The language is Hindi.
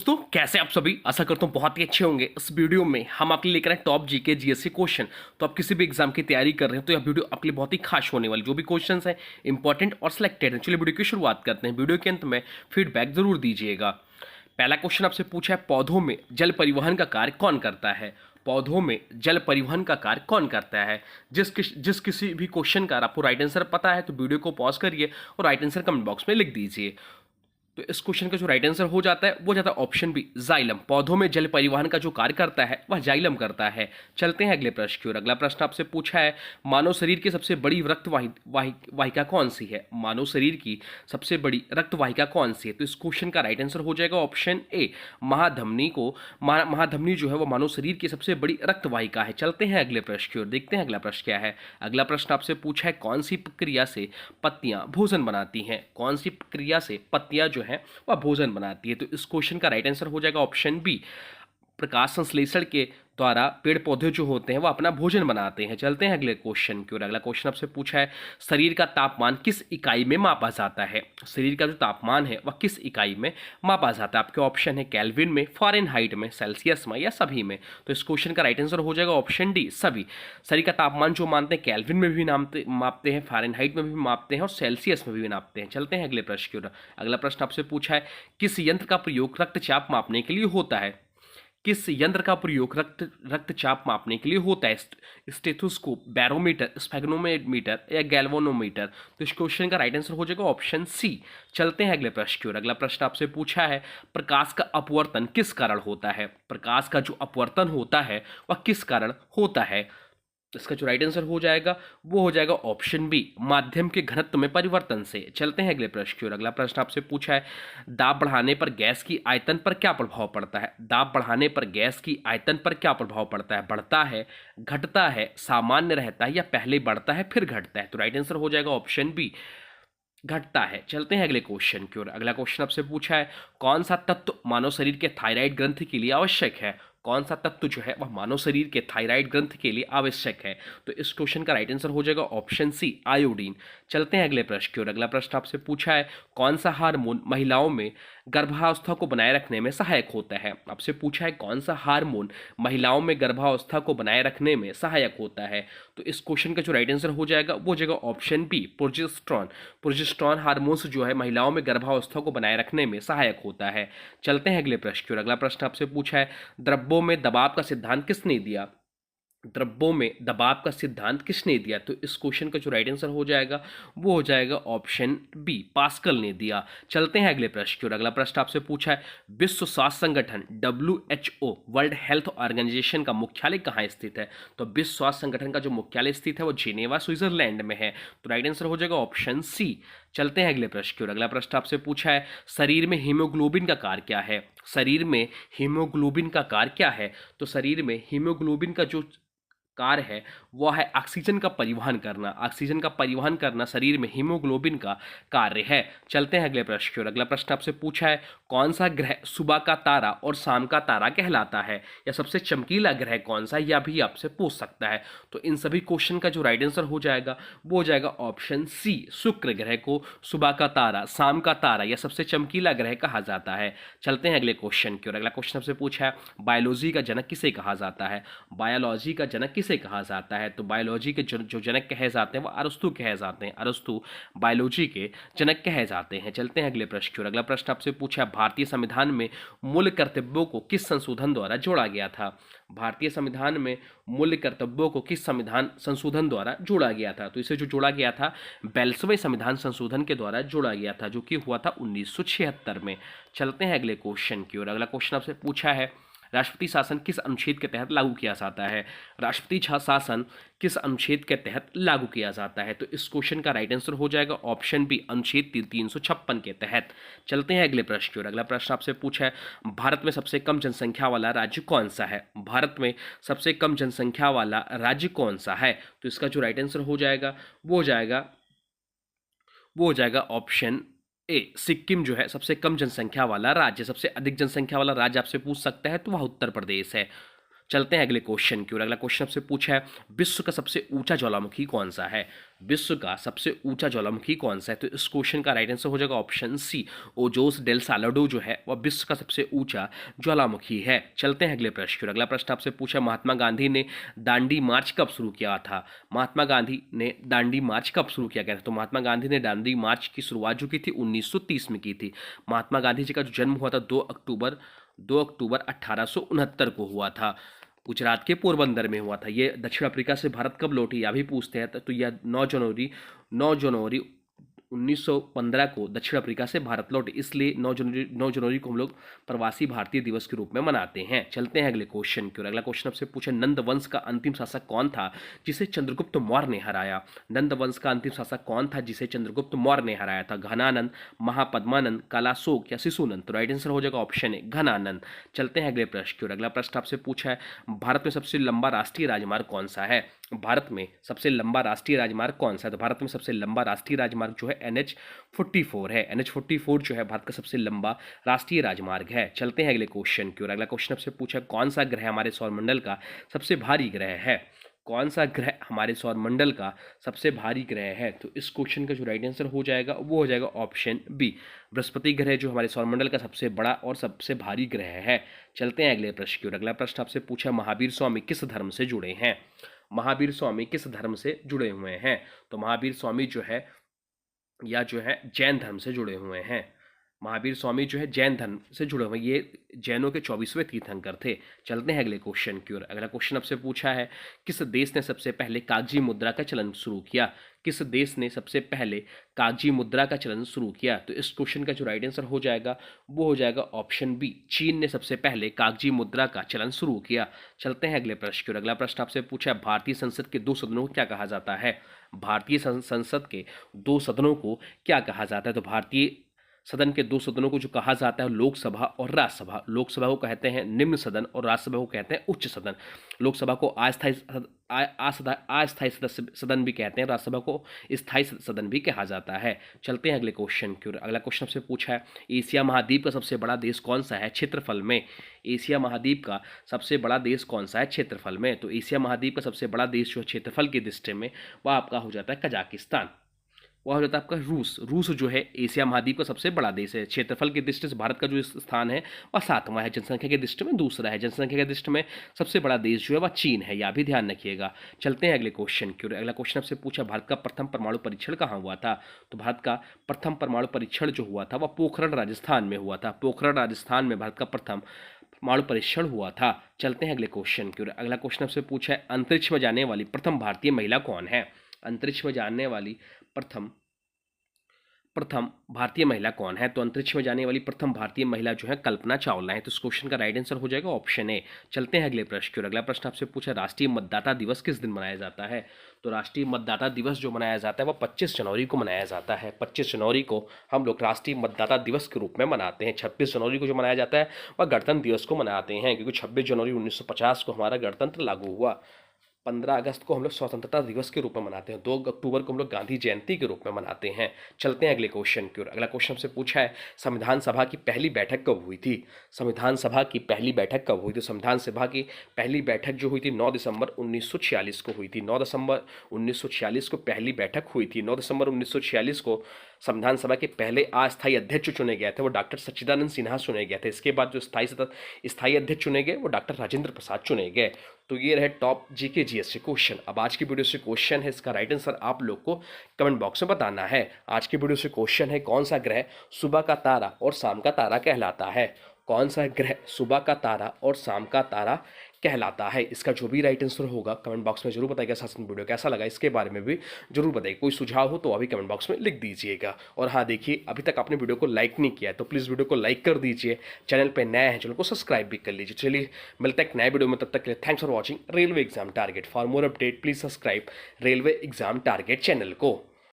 दोस्तों कैसे आप सभी। आशा करता हूँ बहुत ही अच्छे होंगे। इस वीडियो में हम आपके लिए लेकर आए टॉप जीके जीएससी क्वेश्चन। तो आप किसी भी एग्जाम की तैयारी कर रहे हैं तो यह वीडियो आपके लिए बहुत ही खास होने वाली। जो भी क्वेश्चंस हैं इंपॉर्टेंट और सिलेक्टेड हैं। चलिए वीडियो की शुरुआत करते हैं। वीडियो के अंत में फीडबैक जरूर दीजिएगा। पहला क्वेश्चन आपसे पूछा है, पौधों में जल परिवहन का कार्य कौन करता है। पौधों में जल परिवहन का कार्य कौन करता है। जिस किसी भी क्वेश्चन का आपको राइट आंसर पता है तो वीडियो को पॉज करिए और राइट आंसर कमेंट बॉक्स में लिख दीजिए। तो इस क्वेश्चन का जो राइट आंसर हो जाता है वो जाता है ऑप्शन बी, जाइलम। पौधों में जल परिवहन का जो कार्य करता है वह जाइलम करता है। चलते हैं अगले प्रश्न की ओर। अगला प्रश्न आपसे पूछा है, मानव शरीर की सबसे बड़ी रक्त वाहिका कौन सी है। मानव शरीर की सबसे बड़ी रक्त वाहिका कौन सी है। तो इस क्वेश्चन का राइट आंसर हो जाएगा ऑप्शन ए, महाधमनी को। महाधमनी जो है वो मानव शरीर की सबसे बड़ी रक्त वाहिका है। चलते हैं अगले प्रश्न की ओर, देखते हैं अगला प्रश्न क्या है। अगला प्रश्न आपसे पूछा है, कौन सी प्रक्रिया से पत्तियां भोजन बनाती हैं। कौन सी प्रक्रिया से पत्तियां जो है वह भोजन बनाती है। तो इस क्वेश्चन का राइट आंसर हो जाएगा ऑप्शन बी, प्रकाश संश्लेषण के द्वारा पेड़ पौधे जो होते हैं वो अपना भोजन बनाते हैं। चलते हैं अगले क्वेश्चन की ओर। अगला क्वेश्चन आपसे पूछा है, शरीर का तापमान किस इकाई में मापा जाता है। शरीर का जो तापमान है वह किस इकाई में मापा जाता है। आपके ऑप्शन है केल्विन में, फ़ारेनहाइट में, सेल्सियस में या सभी में। तो इस क्वेश्चन का राइट आंसर हो जाएगा ऑप्शन डी, सभी। शरीर का तापमान जो मानते हैं केल्विन में भी मापते हैं, फ़ारेनहाइट में भी मापते हैं और सेल्सियस में भी नापते हैं। चलते हैं अगले प्रश्न की ओर। अगला प्रश्न आपसे पूछा है, किस यंत्र का प्रयोग रक्तचाप मापने के लिए होता है। किस यंत्र का प्रयोग रक्तचाप मापने के लिए होता है। स्टेथोस्कोप, बैरोमीटर, स्फेग्नोमीटर या गैल्वेनोमीटर। तो इस क्वेश्चन का राइट आंसर हो जाएगा ऑप्शन सी। चलते हैं अगले प्रश्न की ओर। अगला प्रश्न आपसे पूछा है, प्रकाश का अपवर्तन किस कारण होता है। प्रकाश का जो अपवर्तन होता है वह किस कारण होता है। इसका जो राइट आंसर हो जाएगा वो हो जाएगा ऑप्शन बी, माध्यम के घनत्व में परिवर्तन से। चलते हैं अगले प्रश्न की ओर। अगला प्रश्न आपसे पूछा है, दाब बढ़ाने पर गैस की आयतन पर क्या प्रभाव पड़ता है। दाब बढ़ाने पर गैस की आयतन पर क्या प्रभाव पड़ता है। बढ़ता है, घटता है, सामान्य रहता है या पहले बढ़ता है फिर घटता है। तो राइट आंसर हो जाएगा ऑप्शन बी, घटता है। चलते हैं अगले क्वेश्चन की ओर। अगला क्वेश्चन आपसे पूछा है, कौन सा तत्व मानव शरीर के थायराइड ग्रंथि के लिए आवश्यक है। कौन सा तत्व जो है वह मानव शरीर के थायराइड ग्रंथ के लिए आवश्यक है। तो इस क्वेश्चन का राइट आंसर हो जाएगा ऑप्शन सी, आयोडीन। चलते हैं अगले प्रश्न की ओर। अगला प्रश्न आपसे पूछा है, कौन सा हार्मोन महिलाओं में गर्भावस्था को बनाए रखने में सहायक होता है। आपसे पूछा है, कौन सा हार्मोन महिलाओं में गर्भावस्था को बनाए रखने में सहायक होता है। तो इस क्वेश्चन का जो राइट आंसर हो जाएगा वो हो जाएगा option B, progesterone. Progesterone hormones जो है महिलाओं में गर्भावस्था को बनाए रखने में सहायक होता है। चलते हैं अगले प्रश्न की ओर। अगला प्रश्न आपसे पूछा है, द्रव्यों में दबाव का सिद्धांत किसने दिया। द्रव्यों में दबाव का सिद्धांत किसने दिया। तो इस क्वेश्चन का जो राइट आंसर हो जाएगा वो हो जाएगा ऑप्शन बी, पास्कल ने दिया। चलते हैं अगले प्रश्न की ओर। अगला प्रश्न आपसे पूछा है, विश्व स्वास्थ्य संगठन WHO, वर्ल्ड हेल्थ ऑर्गेनाइजेशन का मुख्यालय कहाँ स्थित है। तो विश्व स्वास्थ्य संगठन का जो मुख्यालय स्थित है वो जिनेवा, स्विट्जरलैंड में है। तो राइट आंसर हो जाएगा ऑप्शन सी। चलते हैं अगले प्रश्न की ओर। अगला प्रश्न आपसे पूछा है, शरीर में हीमोग्लोबिन का कार्य क्या है। शरीर में हीमोग्लोबिन का कार्य क्या है। तो शरीर में हीमोग्लोबिन का जो कार्य है वह है ऑक्सीजन का परिवहन करना। ऑक्सीजन का परिवहन करना शरीर में हीमोग्लोबिन का कार्य है। चलते हैं अगले प्रश्न की ओर। अगला प्रश्न आपसे पूछा है, कौन सा ग्रह सुबह का तारा और शाम का तारा कहलाता है। या सबसे चमकीला ग्रह कौन सा, यह भी आपसे पूछ सकता है। तो इन सभी क्वेश्चन का जो राइट आंसर हो जाएगा वो हो जाएगा ऑप्शन सी, शुक्र ग्रह को सुबह का तारा, शाम का तारा या सबसे चमकीला ग्रह कहा जाता है। चलते हैं अगले क्वेश्चन की ओर। अगला क्वेश्चन आपसे पूछा है, बायोलॉजी का जनक किसे कहा जाता है। बायोलॉजी का जनक किसे कहा जाता है। तो बायोलॉजी के जो जनक कहे जाते हैं वो अरस्तु कहे जाते हैं। अरस्तु बायोलॉजी के जनक कहे जाते हैं। चलते हैं अगले प्रश्न की ओर। अगला प्रश्न आपसे पूछा है, भारतीय संविधान में मूल कर्तव्यों को किस संशोधन द्वारा जोड़ा गया था। भारतीय संविधान में मूल कर्तव्यों को किस संविधान संशोधन द्वारा जोड़ा गया था। तो इसे जो जोड़ा गया था 42वें संविधान संशोधन के द्वारा जोड़ा गया था, जो कि हुआ था 1976 में। चलते हैं अगले क्वेश्चन की ओर। अगला क्वेश्चन आपसे पूछा है, राष्ट्रपति शासन किस अनुच्छेद के तहत लागू किया जाता है। राष्ट्रपति शासन किस अनुच्छेद के तहत लागू किया जाता है। तो इस क्वेश्चन का राइट आंसर हो जाएगा ऑप्शन बी, अनुच्छेद 356 के तहत। चलते हैं अगले प्रश्न की ओर। अगला प्रश्न आपसे पूछा है, भारत में सबसे कम जनसंख्या वाला राज्य कौन सा है। भारत में सबसे कम जनसंख्या वाला राज्य कौन सा है। तो इसका जो राइट आंसर हो जाएगा वो हो जाएगा ऑप्शन ए, सिक्किम जो है सबसे कम जनसंख्या वाला राज्य। सबसे अधिक जनसंख्या वाला राज्य आपसे पूछ सकता है तो वह उत्तर प्रदेश है। चलते हैं अगले क्वेश्चन की ओर। अगला क्वेश्चन आपसे पूछा है विश्व का सबसे ऊंचा ज्वालामुखी कौन सा है। विश्व का सबसे ऊंचा ज्वालामुखी कौन सा है, तो इस क्वेश्चन का राइट आंसर हो जाएगा ऑप्शन सी, ओजोस डेल सालाडो जो है वह विश्व का सबसे ऊंचा ज्वालामुखी है। चलते हैं अगले प्रश्न की ओर। अगला प्रश्न आपसे पूछा महात्मा गांधी ने दांडी मार्च कब शुरू किया था। महात्मा गांधी ने दांडी मार्च कब शुरू किया गया था, तो महात्मा गांधी ने दांडी मार्च की शुरुआत जो की थी 1930 में की थी। महात्मा गांधी जी का जो जन्म हुआ था 2 अक्टूबर 1869 को हुआ था। गुजरात के पोरबंदर में हुआ था। ये दक्षिण अफ्रीका से भारत कब लौटे यह भी पूछते हैं, तो यह 9 जनवरी 1915 को दक्षिण अफ्रीका से भारत लौटे, इसलिए 9 जनवरी को हम लोग प्रवासी भारतीय दिवस के रूप में मनाते हैं। चलते हैं अगले क्वेश्चन की ओर। अगला क्वेश्चन आपसे पूछे नंद वंश का अंतिम शासक कौन था जिसे चंद्रगुप्त मौर्य ने हराया। नंद वंश का अंतिम शासक कौन था जिसे चंद्रगुप्त मौर्य ने हराया था। घनानंद, महापद्मानंद, कालाशोक या शिशुनंद, तो राइट आंसर हो जाएगा ऑप्शन है घनानंद। चलते हैं अगले प्रश्न की ओर। अगला प्रश्न आपसे पूछा है भारत में सबसे लंबा राष्ट्रीय राजमार्ग कौन सा है। भारत में सबसे लंबा राष्ट्रीय राजमार्ग कौन सा है, तो भारत में सबसे लंबा राष्ट्रीय राजमार्ग जो है NH-44 है। NH-44 जो है भारत का सबसे लंबा राष्ट्रीय राजमार्ग है। चलते हैं अगले क्वेश्चन की ओर। अगला क्वेश्चन आपसे पूछा कौन सा ग्रह हमारे सौरमंडल का सबसे भारी ग्रह है। कौन सा ग्रह हमारे सौरमंडल का सबसे भारी ग्रह है, तो इस क्वेश्चन का जो राइट आंसर हो जाएगा वो हो जाएगा ऑप्शन बी, बृहस्पति ग्रह जो हमारे सौरमंडल का सबसे बड़ा और सबसे भारी ग्रह है। चलते हैं अगले प्रश्न की ओर। अगला प्रश्न आपसे पूछा महावीर स्वामी किस धर्म से जुड़े हैं। महावीर स्वामी किस धर्म से जुड़े हुए हैं, तो महावीर स्वामी जो है या जो है जैन धर्म से जुड़े हुए हैं। महावीर स्वामी जो है जैन धर्म से जुड़े हुए, ये जैनों के 24वें तीर्थंकर थे। चलते हैं अगले क्वेश्चन की ओर। अगला क्वेश्चन आपसे पूछा है किस देश ने सबसे पहले कागजी मुद्रा का चलन शुरू किया। किस देश ने सबसे पहले कागजी मुद्रा का चलन शुरू किया, तो इस क्वेश्चन का जो राइट आंसर हो जाएगा वो हो जाएगा ऑप्शन बी, चीन ने सबसे पहले कागजी मुद्रा का चलन शुरू किया। चलते हैं अगले प्रश्न की ओर। अगला प्रश्न आपसे पूछा है भारतीय संसद के 2 सदनों को क्या कहा जाता है। भारतीय संसद के 2 सदनों को क्या कहा जाता है, तो भारतीय सदन के 2 सदनों को जो कहा जाता है लोकसभा और राज्यसभा। लोकसभा को कहते हैं निम्न सदन और राज्यसभा को कहते हैं उच्च सदन। लोकसभा को अस्थायी सदन भी कहते हैं, राज्यसभा को स्थायी सदन भी कहा जाता है। चलते हैं अगले क्वेश्चन की ओर। अगला क्वेश्चन आपसे पूछा है एशिया महाद्वीप का सबसे बड़ा देश कौन सा है क्षेत्रफल में। एशिया महाद्वीप का सबसे बड़ा देश कौन सा है क्षेत्रफल में, तो एशिया महाद्वीप का सबसे बड़ा देश जो क्षेत्रफल की दृष्टि में वह आपका हो जाता है कजाकिस्तान। वह हो जाता है आपका रूस। रूस जो है एशिया महाद्वीप का सबसे बड़ा देश है। क्षेत्रफल की दृष्टि से भारत का जो स्थान है वह 7वां है, जनसंख्या की दृष्टि में दूसरा है। जनसंख्या की दृष्टि में सबसे बड़ा देश जो है वह चीन है, यह भी ध्यान रखिएगा। चलते हैं अगले क्वेश्चन की ओर। अगला क्वेश्चन आपसे पूछा भारत का प्रथम परमाणु परीक्षण कहाँ हुआ था, तो भारत का प्रथम परमाणु परीक्षण जो हुआ था वह पोखरण राजस्थान में हुआ था। पोखरण राजस्थान में भारत का प्रथम परमाणु परीक्षण हुआ था। चलते हैं अगले क्वेश्चन की ओर। अगला क्वेश्चन आपसे पूछा है अंतरिक्ष में जाने वाली प्रथम भारतीय महिला कौन है। अंतरिक्ष में जाने वाली प्रथम भारतीय महिला कौन है, तो अंतरिक्ष में जाने वाली प्रथम भारतीय महिला जो है कल्पना चावला है। तो इस क्वेश्चन का राइट आंसर हो जाएगा ऑप्शन ए। चलते हैं अगले प्रश्न की ओर। अगला प्रश्न आपसे पूछा राष्ट्रीय मतदाता दिवस किस दिन मनाया जाता है, तो राष्ट्रीय मतदाता दिवस जो मनाया जाता है वह 25 जनवरी को मनाया जाता है। 25 जनवरी को हम लोग राष्ट्रीय मतदाता दिवस के रूप में मनाते हैं। 26 जनवरी को जो मनाया जाता है वह गणतंत्र दिवस को मनाते हैं, क्योंकि 26 जनवरी 1950 को हमारा गणतंत्र लागू हुआ। 15 अगस्त को हम लोग स्वतंत्रता दिवस के रूप में मनाते हैं। 2 अक्टूबर को हम लोग गांधी जयंती के रूप में मनाते हैं। चलते हैं अगले क्वेश्चन की ओर। अगला क्वेश्चन से पूछा है संविधान सभा की पहली बैठक कब हुई थी। संविधान सभा की पहली बैठक कब हुई थी, संविधान सभा की पहली बैठक जो हुई थी 9 दिसंबर 1946 को हुई थी। 9 दिसंबर 1946 को पहली बैठक हुई थी। 9 दिसंबर 1946 को संविधान सभा के पहले अस्थायी अध्यक्ष चुने गए थे वो डॉक्टर सच्चिदानंद सिन्हा चुने गए थे। इसके बाद जो स्थायी अध्यक्ष चुने गए वो डॉक्टर राजेंद्र प्रसाद चुने गए। तो ये रहे टॉप जीके जीएस के क्वेश्चन। अब आज की वीडियो से क्वेश्चन है, इसका राइट आंसर आप लोग को कमेंट बॉक्स में बताना है। आज की वीडियो से क्वेश्चन है कौन सा ग्रह सुबह का तारा और शाम का तारा कहलाता है। कौन सा ग्रह सुबह का तारा और शाम का तारा कहलाता है। इसका जो भी राइट आंसर होगा कमेंट बॉक्स में जरूर बताइएगा। साथ में वीडियो कैसा लगा इसके बारे में भी जरूर बताइए। कोई सुझाव हो तो अभी कमेंट बॉक्स में लिख दीजिएगा। और हाँ देखिए, अभी तक आपने वीडियो को लाइक नहीं किया है तो प्लीज़ वीडियो को लाइक कर दीजिए। चैनल पर नया है चैनल को सब्सक्राइब भी कर लीजिए। चलिए मिलते हैं एक नए वीडियो में, तब तक के लिए thanks for watching railway exam target. For more update please subscribe railway exam target channel को।